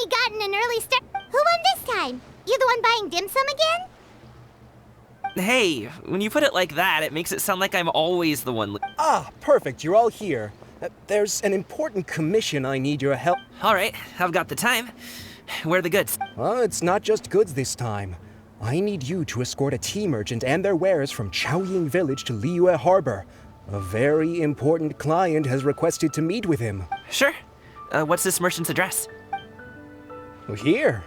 finally gotten an early start. Who won this time? You the one buying dim sum again? Hey, when you put it like that, it makes it sound like I'm always the one. Ah, perfect, you're all here. There's an important commission I need your help. All right, I've got the time. Where are the goods? It's not just goods this time. I need you to escort a tea merchant and their wares from Chaoying Village to Liyue Harbor. A very important client has requested to meet with him. Sure. What's this merchant's address? Here.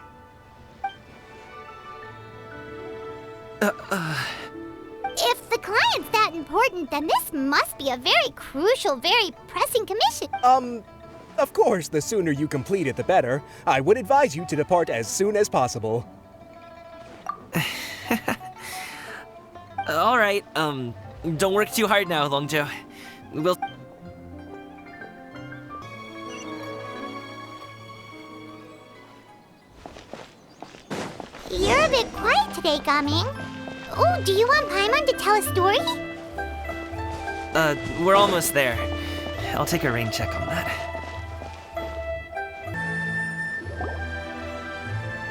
If the client's that important, then this must be a very crucial, very pressing commission. Of course, the sooner you complete it, the better. I would advise you to depart as soon as possible. All right, don't work too hard now, Longzhou. We'll... You're a bit quiet today, Gaming. Oh, do you want Paimon to tell a story? We're almost there. I'll take a rain check on that.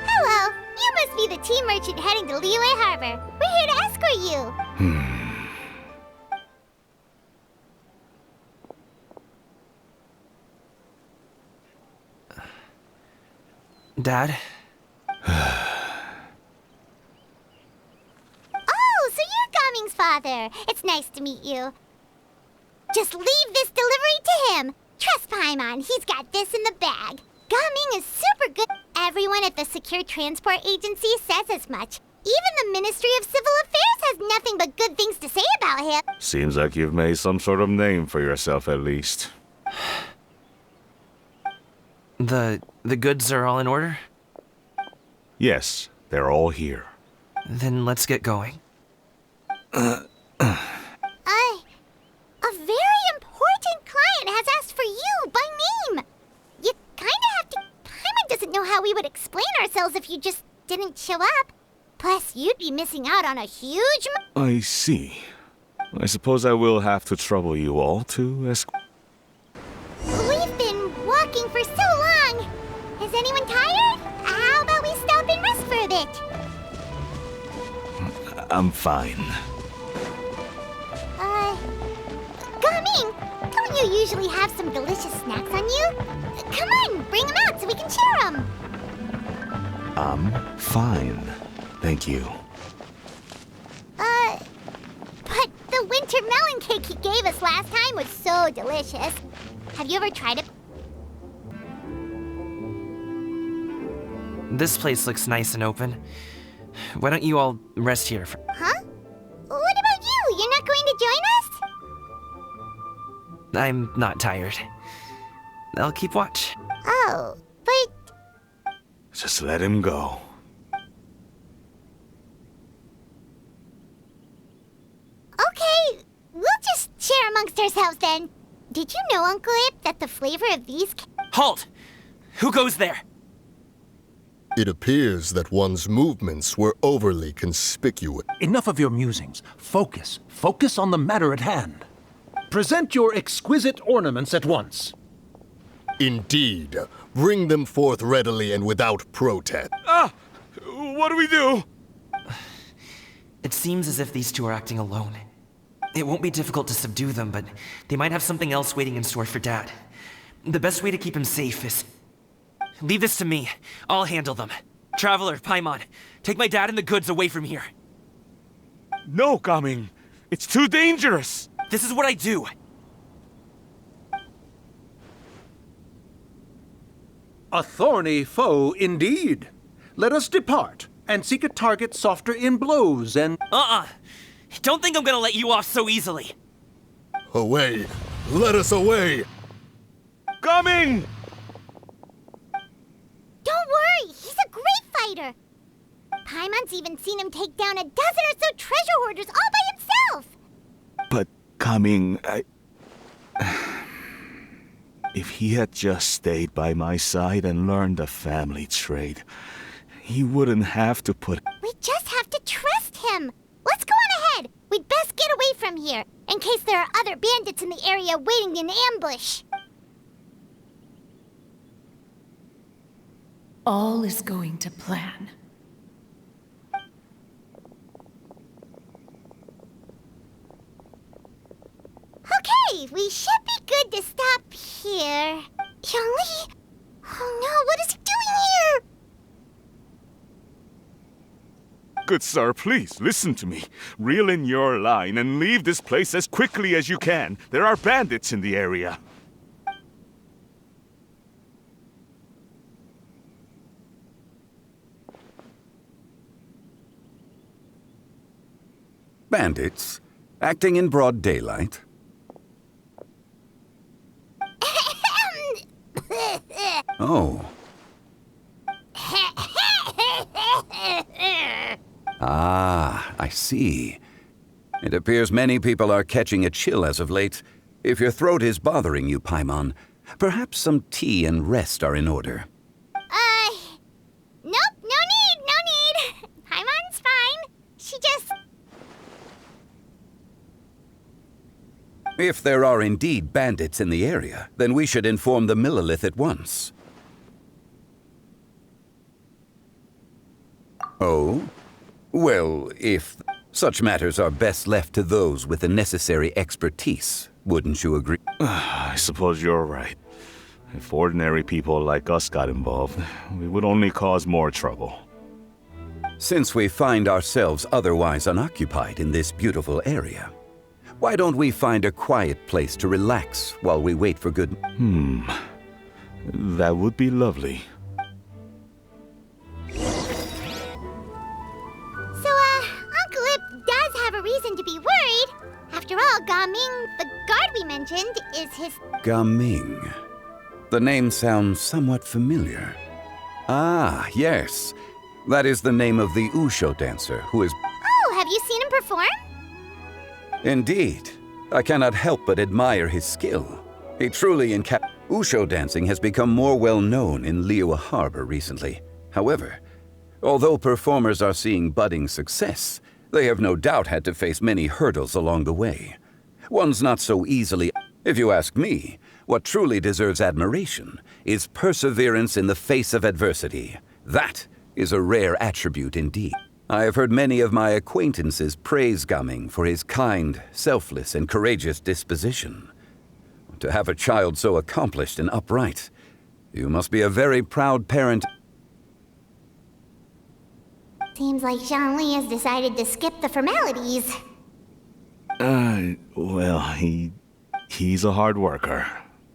Hello, you must be the tea merchant heading to Liyue Harbor. We're here to escort you. Dad? Oh, so you're Gaming's father. It's nice to meet you. Just leave this delivery to him. Trust Paimon, he's got this in the bag. Gaming is super good. Everyone at the Secure Transport Agency says as much. Even the Ministry of Civil Affairs has nothing but good things to say about him. Seems like you've made some sort of name for yourself at least. The goods are all in order? Yes, they're all here. Then let's get going. A very important client has asked for you by name. You kinda have to... Paimon doesn't know how we would explain ourselves if you just didn't show up. Plus, you'd be missing out on a huge... I see. I suppose I will have to trouble you all to ask... We've been walking for so long. Is anyone tired? How about we stop and rest for a bit? I'm fine. Gaming, don't you usually have some delicious snacks on you? Come on, bring them out so we can share them. I'm fine. Thank you. But the winter melon cake he gave us last time was so delicious. Have you ever tried it? This place looks nice and open. Why don't you all rest here for... Huh? What about you? You're not going to join us? I'm not tired. I'll keep watch. Oh, but... Just let him go. Okay, we'll just share amongst ourselves then. Did you know, Uncle Ip, that the flavor of these... Halt! Who goes there? It appears that one's movements were overly conspicuous. Enough of your musings. Focus. Focus on the matter at hand. Present your exquisite ornaments at once. Indeed. Bring them forth readily and without protest. What do we do? It seems as if these two are acting alone. It won't be difficult to subdue them, but they might have something else waiting in store for Dad. The best way to keep him safe is... Leave this to me. I'll handle them. Traveler, Paimon, take my dad and the goods away from here. No, Gaming. It's too dangerous. This is what I do. A thorny foe indeed. Let us depart and seek a target softer in blows and... Don't think I'm gonna let you off so easily. Away! Let us away! Gaming! Don't worry, he's a great fighter. Paimon's even seen him take down a dozen or so treasure hoarders all by himself. But Gaming, if he had just stayed by my side and learned the family trade, he wouldn't have to put... We just have to trust him. Let's go on ahead. We'd best get away from here, in case there are other bandits in the area waiting in ambush. all is going to plan. Okay, we should be good to stop here. Zhongli? Oh no, what is he doing here? Good sir, please, listen to me. Reel in your line and leave this place as quickly as you can. There are bandits in the area. Bandits? Acting in broad daylight? Oh. Ah, I see. It appears many people are catching a chill as of late. If your throat is bothering you, Paimon, perhaps some tea and rest are in order. Nope, no need. Paimon's fine. She just... If there are indeed bandits in the area, then we should inform the Millelith at once. Oh? Well, if such matters are best left to those with the necessary expertise, wouldn't you agree? I suppose you're right. If ordinary people like us got involved, we would only cause more trouble. Since we find ourselves otherwise unoccupied in this beautiful area, why don't we find a quiet place to relax while we wait for good... That would be lovely. So, Uncle Ip does have a reason to be worried. After all, Gaming, the guard we mentioned, is his... Gaming. The name sounds somewhat familiar. Ah, yes. That is the name of the Wushu dancer who is... Oh, have you seen him perform? Indeed. I cannot help but admire his skill. He truly Wushu dancing has become more well known in Liyue Harbor recently. However, although performers are seeing budding success, they have no doubt had to face many hurdles along the way. One's not so easily... If you ask me, what truly deserves admiration is perseverance in the face of adversity. That is a rare attribute indeed. I have heard many of my acquaintances praise Gaming for his kind, selfless, and courageous disposition. To have a child so accomplished and upright, you must be a very proud parent. Seems like Zhongli has decided to skip the formalities. Well, he's a hard worker.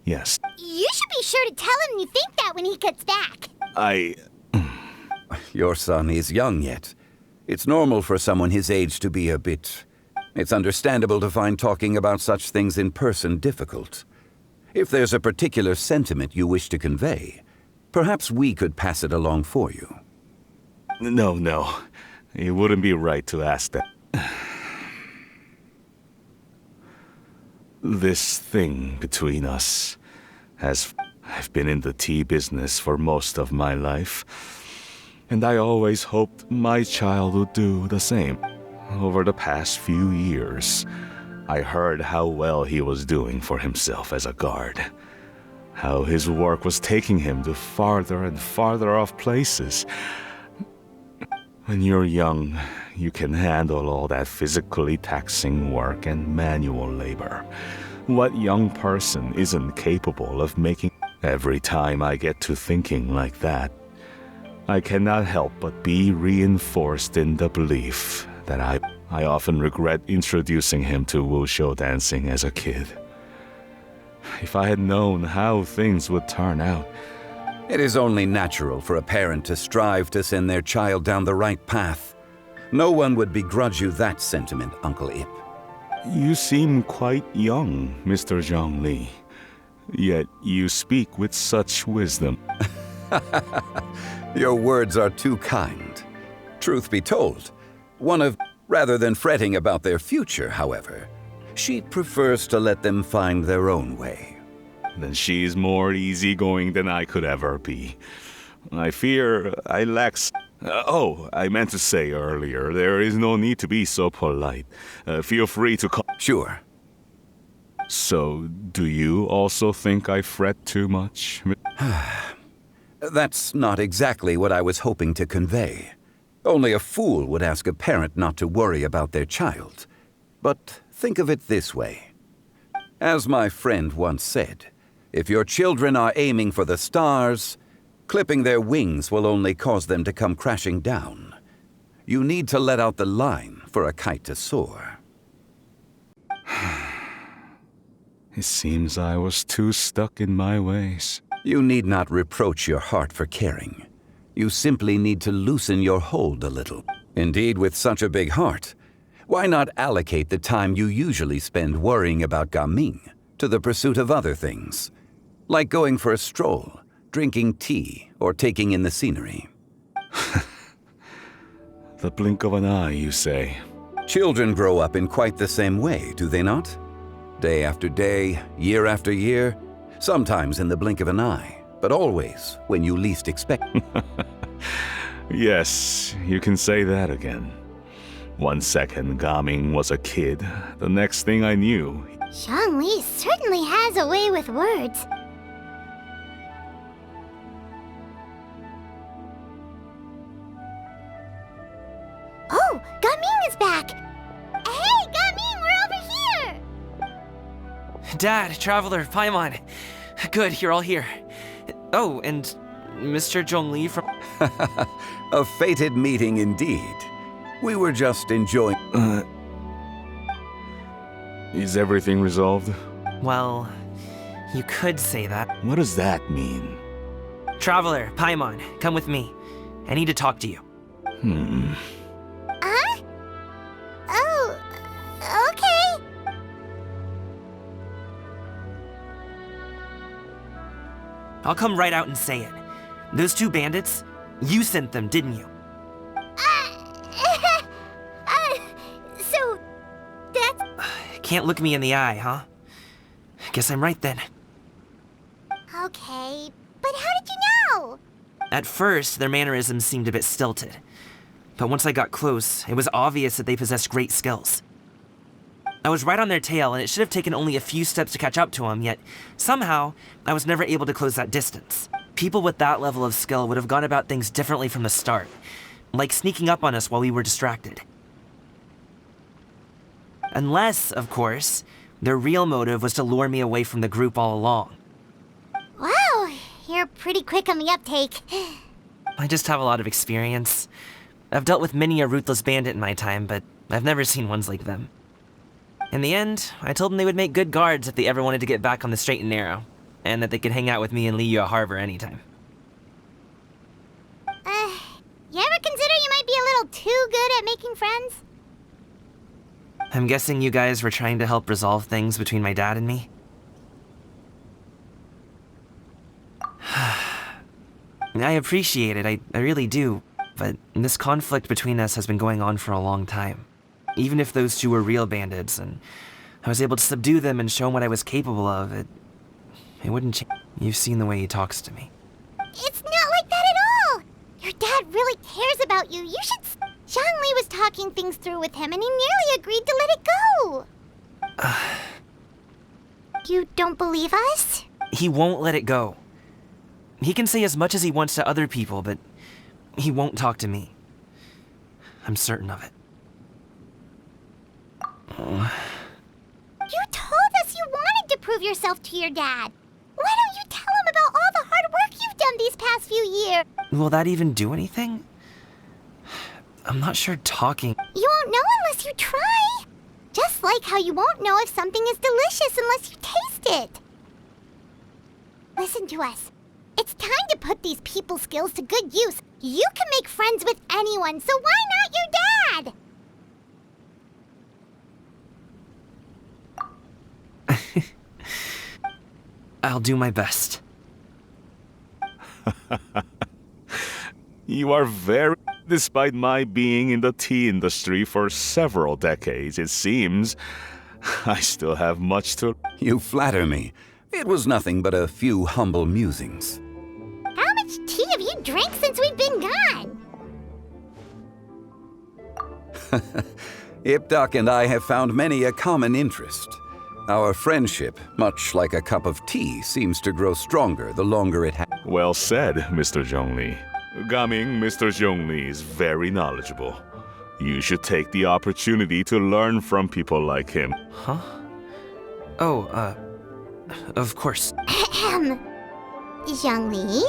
Yes. You should be sure to tell him you think that when he gets back. Your son is young yet. It's normal for someone his age to be a bit... It's understandable to find talking about such things in person difficult. If there's a particular sentiment you wish to convey, perhaps we could pass it along for you. No. It wouldn't be right to ask that. This thing between us I've been in the tea business for most of my life, and I always hoped my child would do the same. Over the past few years, I heard how well he was doing for himself as a guard. How his work was taking him to farther and farther off places. When you're young, you can handle all that physically taxing work and manual labor. What young person isn't capable of making... Every time I get to thinking like that, I cannot help but be reinforced in the belief that I often regret introducing him to Wushu dancing as a kid. If I had known how things would turn out... It is only natural for a parent to strive to send their child down the right path. No one would begrudge you that sentiment, Uncle Ip. You seem quite young, Mr. Zhongli. Yet you speak with such wisdom. Your words are too kind. Truth be told, rather than fretting about their future, however, she prefers to let them find their own way. Then she's more easygoing than I could ever be. I fear I lack... I meant to say earlier, there is no need to be so polite. Feel free to call... Sure. So, do you also think I fret too much? That's not exactly what I was hoping to convey. Only a fool would ask a parent not to worry about their child. But think of it this way. As my friend once said, if your children are aiming for the stars, clipping their wings will only cause them to come crashing down. You need to let out the line for a kite to soar. It seems I was too stuck in my ways. You need not reproach your heart for caring. You simply need to loosen your hold a little. Indeed, with such a big heart, why not allocate the time you usually spend worrying about Gaming to the pursuit of other things, like going for a stroll, drinking tea, or taking in the scenery? The blink of an eye, you say? Children grow up in quite the same way, do they not? Day after day, year after year, sometimes in the blink of an eye, but always when you least expect. Yes, you can say that again. 1 second, Gaming was a kid. The next thing I knew... Zhongli certainly has a way with words. Oh, Gaming is back! Hey, Gaming, we're over here! Dad, Traveler, Paimon. Good, you're all here. Oh, and Mr. Zhongli from... A fated meeting indeed. We were just enjoying... Is everything resolved? Well, you could say that. What does that mean? Traveler, Paimon, come with me. I need to talk to you. Huh? Oh, okay. I'll come right out and say it. Those 2 bandits, you sent them, didn't you? So, that's... Can't look me in the eye, huh? Guess I'm right then. Okay, but how did you know? At first, their mannerisms seemed a bit stilted. But once I got close, it was obvious that they possessed great skills. I was right on their tail, and it should have taken only a few steps to catch up to them, yet somehow, I was never able to close that distance. People with that level of skill would have gone about things differently from the start, like sneaking up on us while we were distracted. Unless, of course, their real motive was to lure me away from the group all along. Wow, you're pretty quick on the uptake. I just have a lot of experience. I've dealt with many a ruthless bandit in my time, but I've never seen ones like them. In the end, I told them they would make good guards if they ever wanted to get back on the straight and narrow, and that they could hang out with me in Liyue Harbor anytime. You ever consider you might be a little too good at making friends? I'm guessing you guys were trying to help resolve things between my dad and me? I appreciate it, I really do, but this conflict between us has been going on for a long time. Even if those 2 were real bandits, and I was able to subdue them and show them what I was capable of, it wouldn't change. You've seen the way he talks to me. It's not like that at all! Your dad really cares about you. You should... Zhongli was talking things through with him, and he nearly agreed to let it go. You don't believe us? He won't let it go. He can say as much as he wants to other people, but he won't talk to me. I'm certain of it. You told us you wanted to prove yourself to your dad. Why don't you tell him about all the hard work you've done these past few years? Will that even do anything? I'm not sure talking... You won't know unless you try. Just like how you won't know if something is delicious unless you taste it. Listen to us. It's time to put these people skills to good use. You can make friends with anyone, so why not your dad? I'll do my best. You are very... Despite my being in the tea industry for several decades, it seems I still have much to... You flatter me. It was nothing but a few humble musings. How much tea have you drank since we've been gone? Ipdak and I have found many a common interest. Our friendship, much like a cup of tea, seems to grow stronger the longer it has. Well said, Mr. Zhongli. Gaming, Mr. Zhongli is very knowledgeable. You should take the opportunity to learn from people like him. Huh? Oh, of course. Ahem. Zhongli?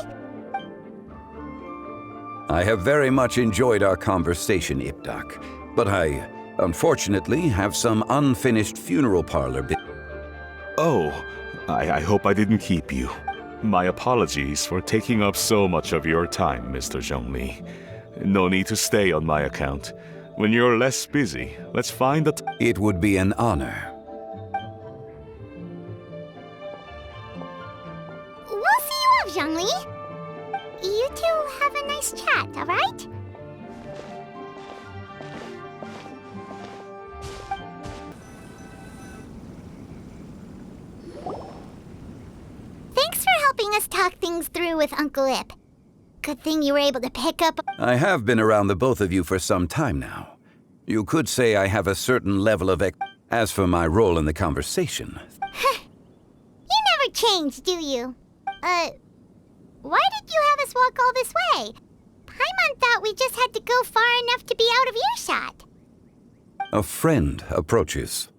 I have very much enjoyed our conversation, Ipdak, but I, unfortunately, have some unfinished funeral parlor bit. Oh, I hope I didn't keep you. My apologies for taking up so much of your time, Mr. Zhongli. No need to stay on my account. When you're less busy, let's find a It would be an honor. We'll see you off, Zhongli. You two have a nice chat, alright? Thanks for helping us talk things through with Uncle Ip. Good thing you were able to pick up. I have been around the both of you for some time now. You could say I have a certain level of As for my role in the conversation... You never change, do you? Why did you have us walk all this way? Paimon thought we just had to go far enough to be out of earshot. A friend approaches.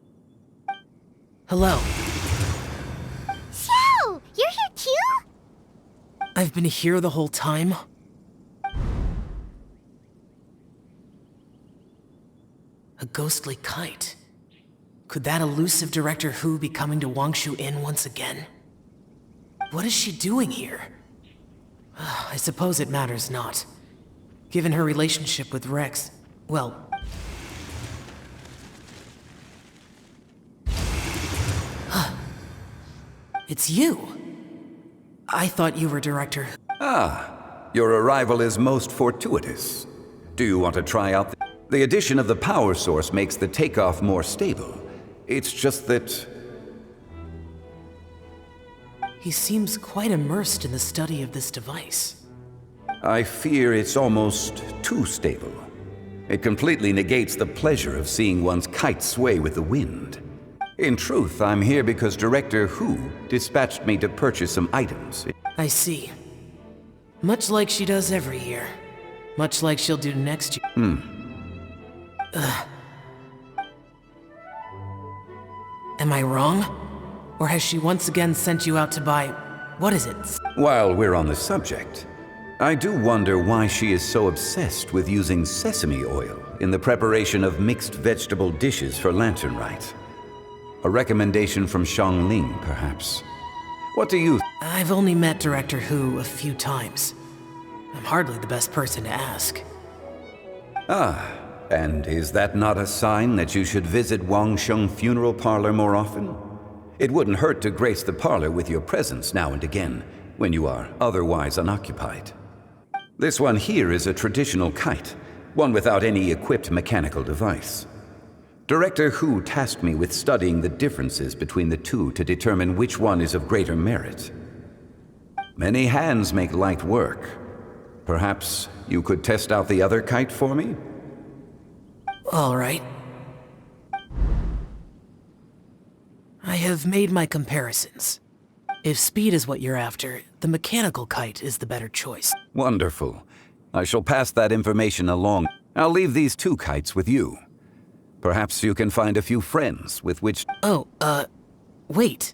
Hello. Xiao, you're here too? I've been here the whole time? A ghostly kite. Could that elusive Director Hu be coming to Wangshu Inn once again? What is she doing here? I suppose it matters not. Given her relationship with Rex, well... It's you! I thought you were Director... Ah, your arrival is most fortuitous. Do you want to try out the addition of the power source makes the takeoff more stable. It's just that... He seems quite immersed in the study of this device. I fear it's almost too stable. It completely negates the pleasure of seeing one's kite sway with the wind. In truth, I'm here because Director Hu dispatched me to purchase some items. I see. Much like she does every year. Much like she'll do next year. Am I wrong? Or has she once again sent you out to buy... what is it? While we're on the subject, I do wonder why she is so obsessed with using sesame oil in the preparation of mixed vegetable dishes for Lantern Rite. A recommendation from Xiangling, perhaps. What do you... I've only met Director Hu a few times. I'm hardly the best person to ask. Ah, and is that not a sign that you should visit Wangsheng Funeral Parlor more often? It wouldn't hurt to grace the parlor with your presence now and again, when you are otherwise unoccupied. This one here is a traditional kite, one without any equipped mechanical device. Director Hu tasked me with studying the differences between the two to determine which one is of greater merit. Many hands make light work. Perhaps you could test out the other kite for me? All right. I have made my comparisons. If speed is what you're after, the mechanical kite is the better choice. Wonderful. I shall pass that information along. I'll leave these two kites with you. Perhaps you can find a few friends with which... Oh, wait.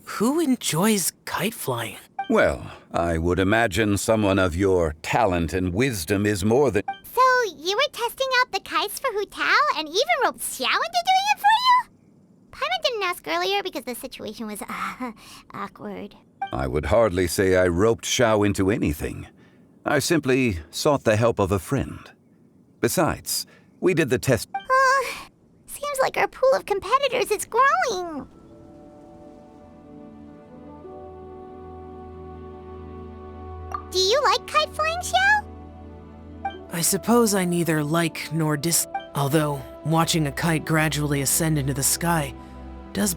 Who enjoys kite flying? Well, I would imagine someone of your talent and wisdom is more than... So, you were testing out the kites for Hu Tao and even roped Xiao into doing it for you? Paimon didn't ask earlier because the situation was, awkward. I would hardly say I roped Xiao into anything. I simply sought the help of a friend. Besides, we did the test... Seems like our pool of competitors is growing. Do you like kite flying, Xiao? I suppose I neither like nor although, watching a kite gradually ascend into the sky does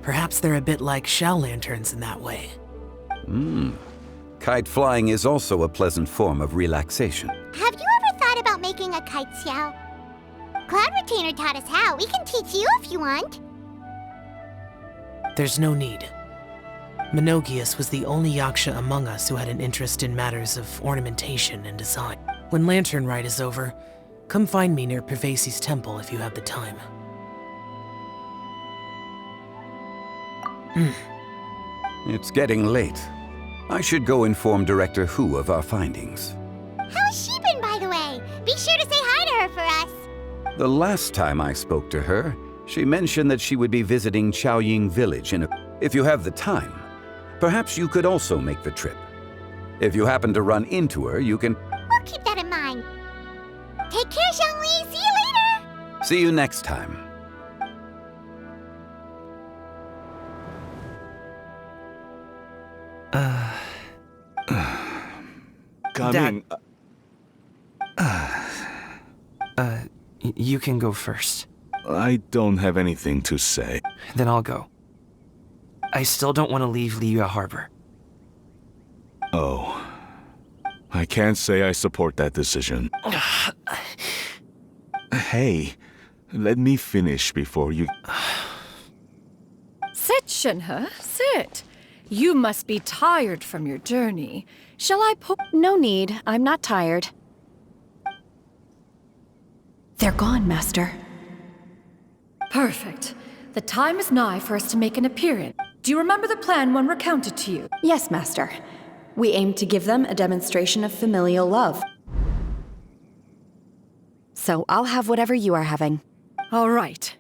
perhaps they're a bit like Xiao lanterns in that way. Kite flying is also a pleasant form of relaxation. Have you ever thought about making a kite, Xiao? Cloud Retainer taught us how. We can teach you if you want. There's no need. Menogias was the only yaksha among us who had an interest in matters of ornamentation and design. When Lantern Rite is over, come find me near Pervasi's temple if you have the time. It's getting late. I should go inform Director Hu of our findings. How's she been, by the way? Be sure to say hi to her for us. The last time I spoke to her, she mentioned that she would be visiting Chaoying Village If you have the time, perhaps you could also make the trip. If you happen to run into her, you can... We'll keep that in mind. Take care, Zhongli. See you later. See you next time. Gaming. You can go first. I don't have anything to say. Then I'll go. I still don't want to leave Liyue Harbor. Oh. I can't say I support that decision. Hey, let me finish before you... Sit, Shenhe, sit. You must be tired from your journey. Shall I pull? No need. I'm not tired. They're gone, Master. Perfect. The time is nigh for us to make an appearance. Do you remember the plan one recounted to you? Yes, Master. We aim to give them a demonstration of familial love. So I'll have whatever you are having. All right.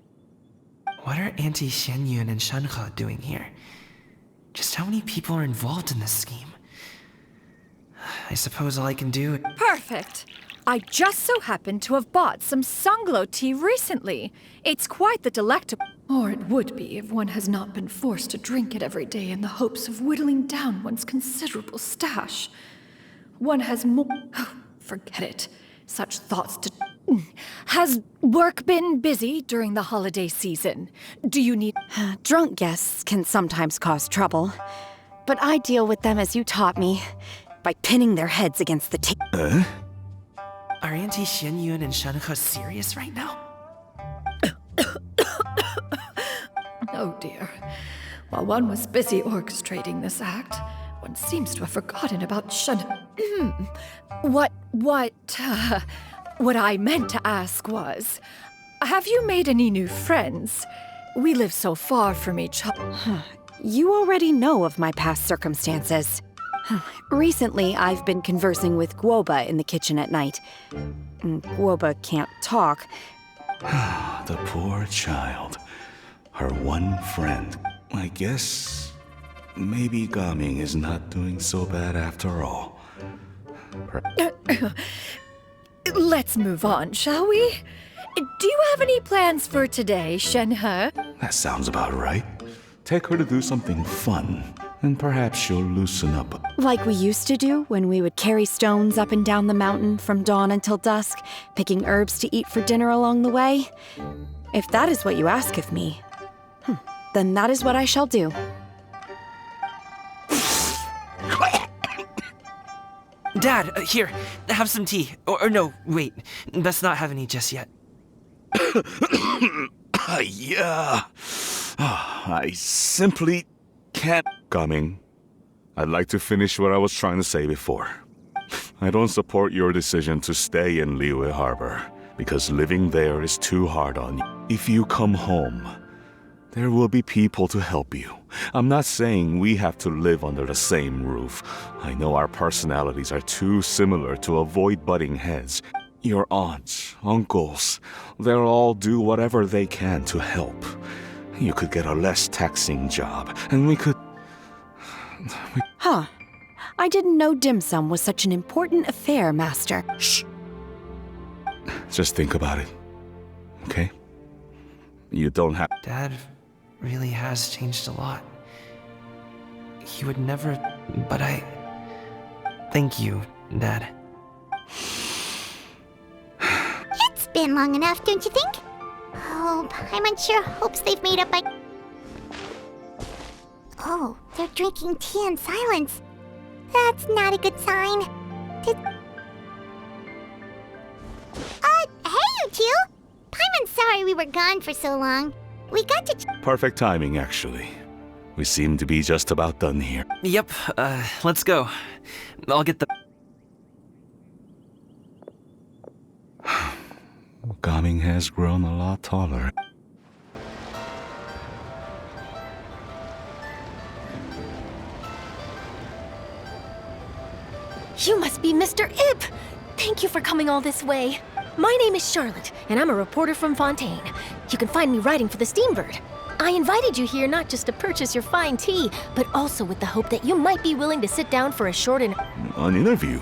What are Auntie Xianyun and Shenhe doing here? Just how many people are involved in this scheme? I suppose all I can do... Perfect. I just so happen to have bought some Sunglow tea recently. It's quite the delectable... Or it would be if one has not been forced to drink it every day in the hopes of whittling down one's considerable stash. One has more... Oh, forget it. Such thoughts to... Has work been busy during the holiday season? Do you need... Drunk guests can sometimes cause trouble, but I deal with them as you taught me, by pinning their heads against the table. Are Auntie Xianyun and Shenhe serious right now? Oh dear. While one was busy orchestrating this act, one seems to have forgotten about What I meant to ask was, have you made any new friends? We live so far from each other. You already know of my past circumstances. Recently, I've been conversing with Guoba in the kitchen at night. Guoba can't talk. The poor child. Her one friend. I guess... maybe Gaming is not doing so bad after all. Let's move on, shall we? Do you have any plans for today, Shenhe? That sounds about right. Take her to do something fun, and perhaps she'll loosen up. Like we used to do when we would carry stones up and down the mountain from dawn until dusk, picking herbs to eat for dinner along the way. If that is what you ask of me, then that is what I shall do. Dad, here, have some tea. Or no, wait, best not have any just yet. Yeah. I simply can't... Gaming, I'd like to finish what I was trying to say before. I don't support your decision to stay in Liyue Harbor, because living there is too hard on you. If you come home, there will be people to help you. I'm not saying we have to live under the same roof. I know our personalities are too similar to avoid butting heads. Your aunts, uncles, they'll all do whatever they can to help. You could get a less taxing job, and we could... I didn't know dim sum was such an important affair, Master. Shh. Just think about it, okay? You don't have... Dad really has changed a lot. He would never... But I... Thank you, Dad. It's been long enough, don't you think? Oh, Paimon sure hopes they've made up by... Oh, they're drinking tea in silence. That's not a good sign. Hey, you two! Paimon's sorry we were gone for so long. We got to... Perfect timing, actually. We seem to be just about done here. Yep, let's go. I'll get the... Gaming has grown a lot taller. You must be Mr. Ip! Thank you for coming all this way. My name is Charlotte, and I'm a reporter from Fontaine. You can find me writing for the Steambird. I invited you here not just to purchase your fine tea, but also with the hope that you might be willing to sit down for a short An interview?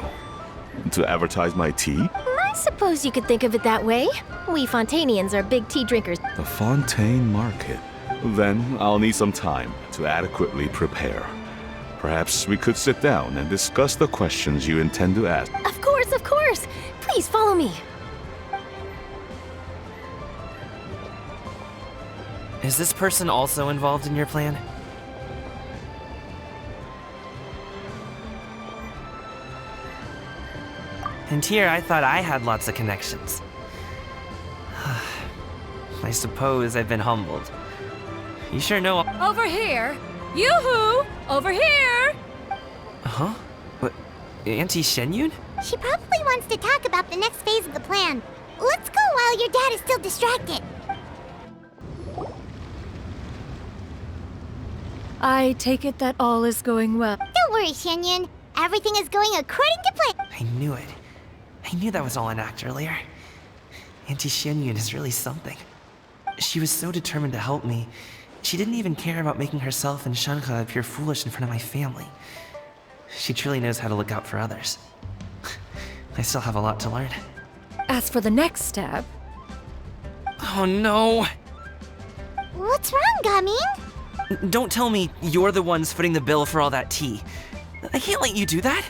To advertise my tea? I suppose you could think of it that way. We Fontainians are big tea drinkers. The Fontaine Market. Then I'll need some time to adequately prepare. Perhaps we could sit down and discuss the questions you intend to ask. Of course, of course! Please follow me. Is this person also involved in your plan? And here I thought I had lots of connections. I suppose I've been humbled. You sure know... Over here! Yoo-hoo! Over here! Huh? What? Auntie Shenyun? She probably wants to talk about the next phase of the plan. Let's go while your dad is still distracted. I take it that all is going well. Don't worry, Shenyun. Everything is going according to plan. I knew it. I knew that was all an act earlier. Auntie Shenyun is really something. She was so determined to help me. She didn't even care about making herself and Shanka appear foolish in front of my family. She truly knows how to look out for others. I still have a lot to learn. As for the next step... Oh no! What's wrong, Gaming? Don't tell me you're the ones footing the bill for all that tea. I can't let you do that.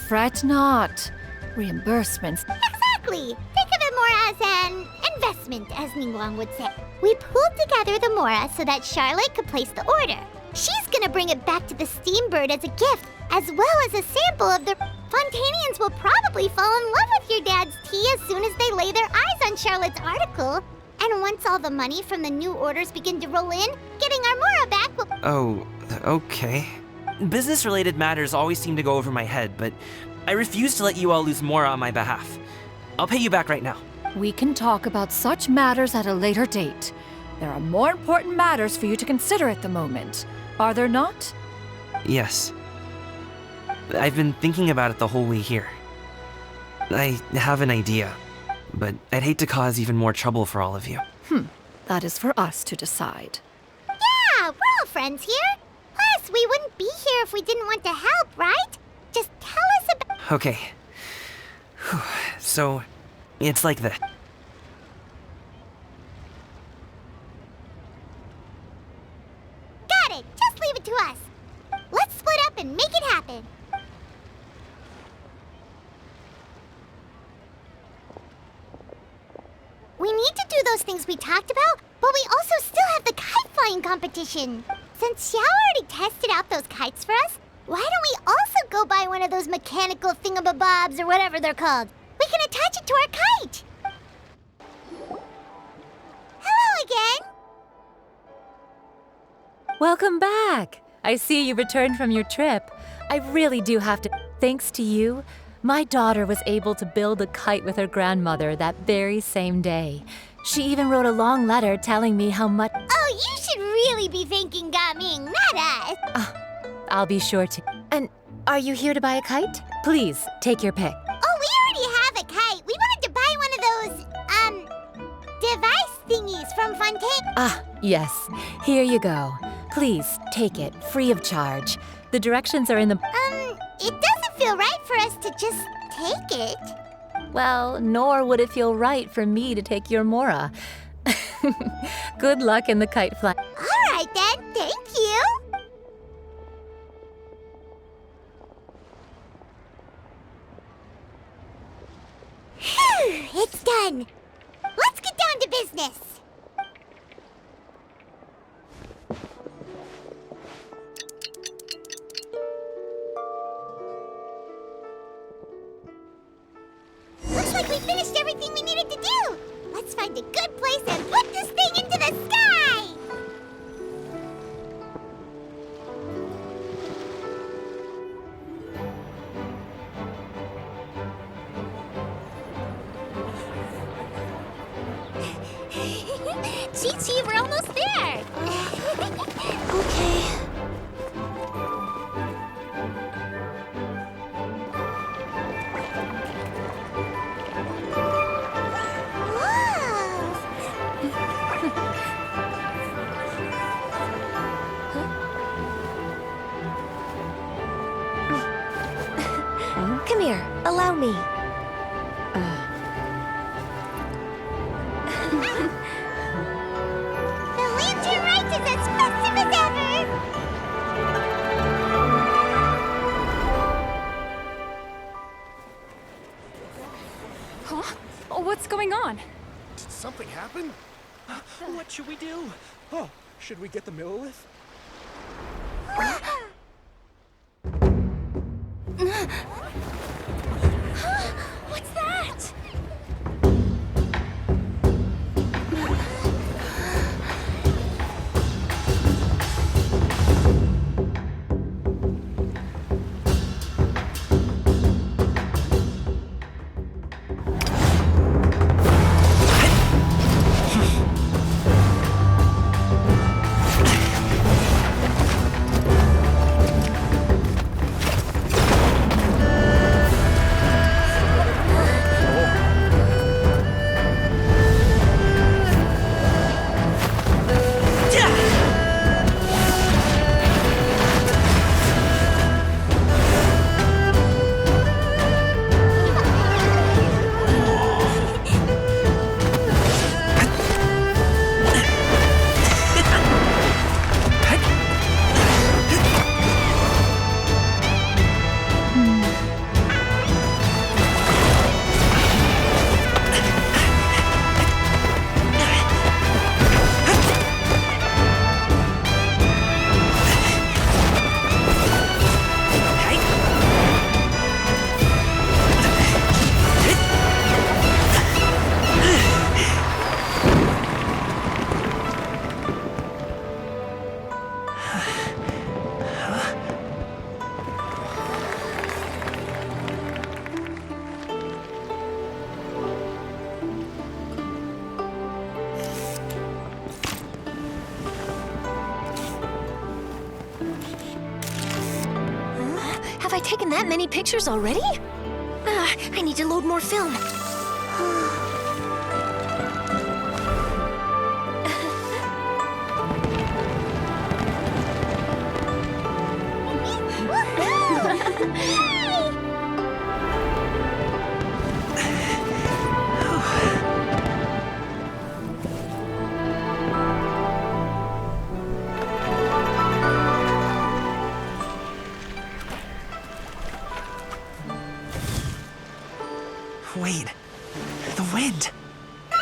Fret not. Reimbursements. Exactly! Think of it more as an investment, as Ningguang would say. We pooled together the Mora so that Charlotte could place the order. She's gonna bring it back to the Steambird as a gift, as well as a sample of the... Fontainians will probably fall in love with your dad's tea as soon as they lay their eyes on Charlotte's article. And once all the money from the new orders begin to roll in, getting our Mora back will... Oh, okay. Business-related matters always seem to go over my head, but I refuse to let you all lose Mora on my behalf. I'll pay you back right now. We can talk about such matters at a later date. There are more important matters for you to consider at the moment, are there not? Yes. I've been thinking about it the whole way here. I have an idea, but I'd hate to cause even more trouble for all of you. That is for us to decide. Yeah, we're all friends here. Plus, we wouldn't be here if we didn't want to help, right? Just tell us about... Okay. Whew. So, it's like this. Got it! Just leave it to us. Let's split up and make it happen. We need to do those things we talked about, but we also still have the kite flying competition. Since Xiao already tested out those kites for us, why don't we also go buy one of those mechanical thingamabobs or whatever they're called? We can attach it to our kite. Hello again. Welcome back! I see you returned from your trip. I really do have to... Thanks to you, my daughter was able to build a kite with her grandmother that very same day. She even wrote a long letter telling me how much... Oh, you should really be thanking Gaming, not us. I'll be sure to. And are you here to buy a kite? Please, take your pick. Oh, we already have a kite. We wanted to buy one of those, device thingies from Fontaine. Ah, yes. Here you go. Please, take it, free of charge. The directions are in the... It doesn't feel right for us to just take it. Well, nor would it feel right for me to take your Mora. Good luck in the kite flight. All right then, thank you. Phew, it's done. Let's get down to business. Looks like we finished everything we needed to do. Let's find a good place and put this thing into the sky. me. The lantern rite is as festive as ever! Huh? Oh, what's going on? Did something happen? What should we do? Oh, should we get the Millilith? What's that? Have I taken that many pictures already? I need to load more film. Wait. The wind. Oh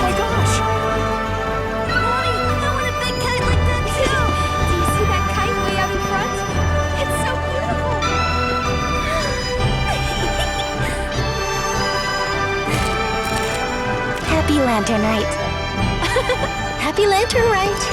my gosh! Mommy, I want a big kite like that too! Do you see that kite way out in front? It's so beautiful! Happy Lantern Rite. Happy Lantern Rite.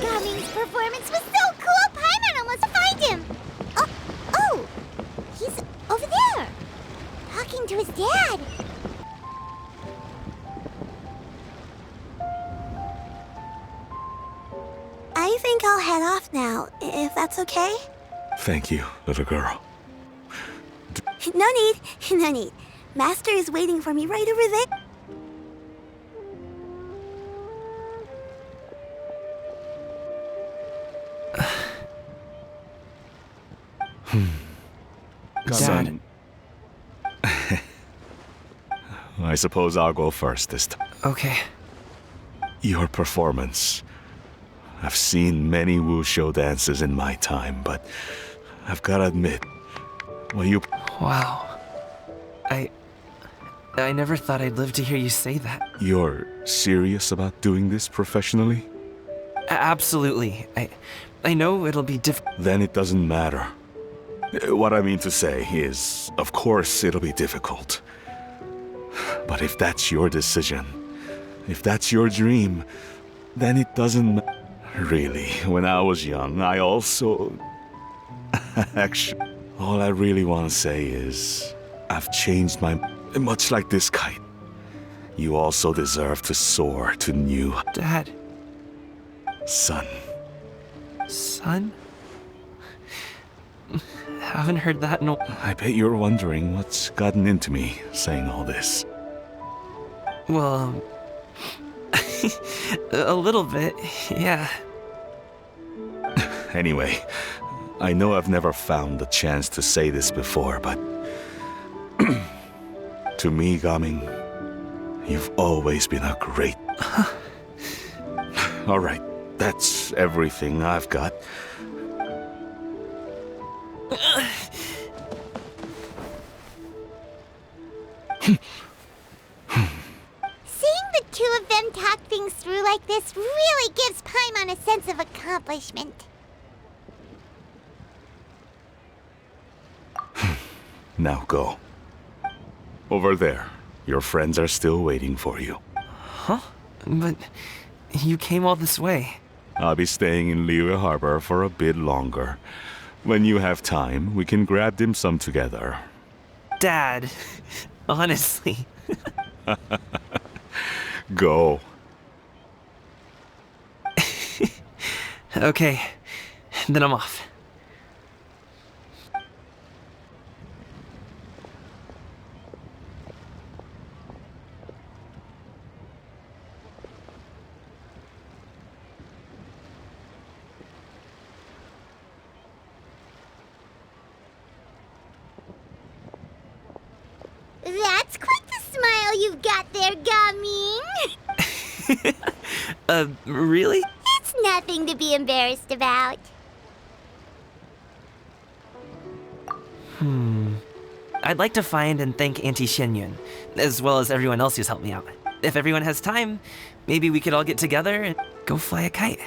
Gaming's performance was so cool, Paimon almost find him! Oh! He's over there! Talking to his dad! I think I'll head off now, if that's okay? Thank you, little girl. No need, no need. Master is waiting for me right over there. Dad. I suppose I'll go first this time. Okay. Your performance. I've seen many wuxia dances in my time, but I've gotta admit, well, you... Wow. I never thought I'd live to hear you say that. You're serious about doing this professionally? Absolutely. I know it'll be difficult. Then it doesn't matter. What I mean to say is, of course it'll be difficult. But if that's your decision, if that's your dream, then it doesn't matter. Really, when I was young, I also... Actually, all I really want to say is... I've changed my... much like this kite. You also deserve to soar to new... Dad. Son. Son? Haven't heard that in a... I bet you're wondering what's gotten into me saying all this. Well, a little bit, yeah. Anyway, I know I've never found the chance to say this before, but... to me, Gaming, you've always been a great... Alright, that's everything I've got. Seeing the two of them talk things through like this really gives Paimon a sense of accomplishment. Now go. Over there. Your friends are still waiting for you. Huh? But you came all this way. I'll be staying in Liyue Harbor for a bit longer. When you have time, we can grab dim sum together. Dad, honestly. Go. Okay, then I'm off. That's quite the smile you've got there, Gaming. Really? It's nothing to be embarrassed about. I'd like to find and thank Auntie Xinyun, as well as everyone else who's helped me out. If everyone has time, maybe we could all get together and go fly a kite.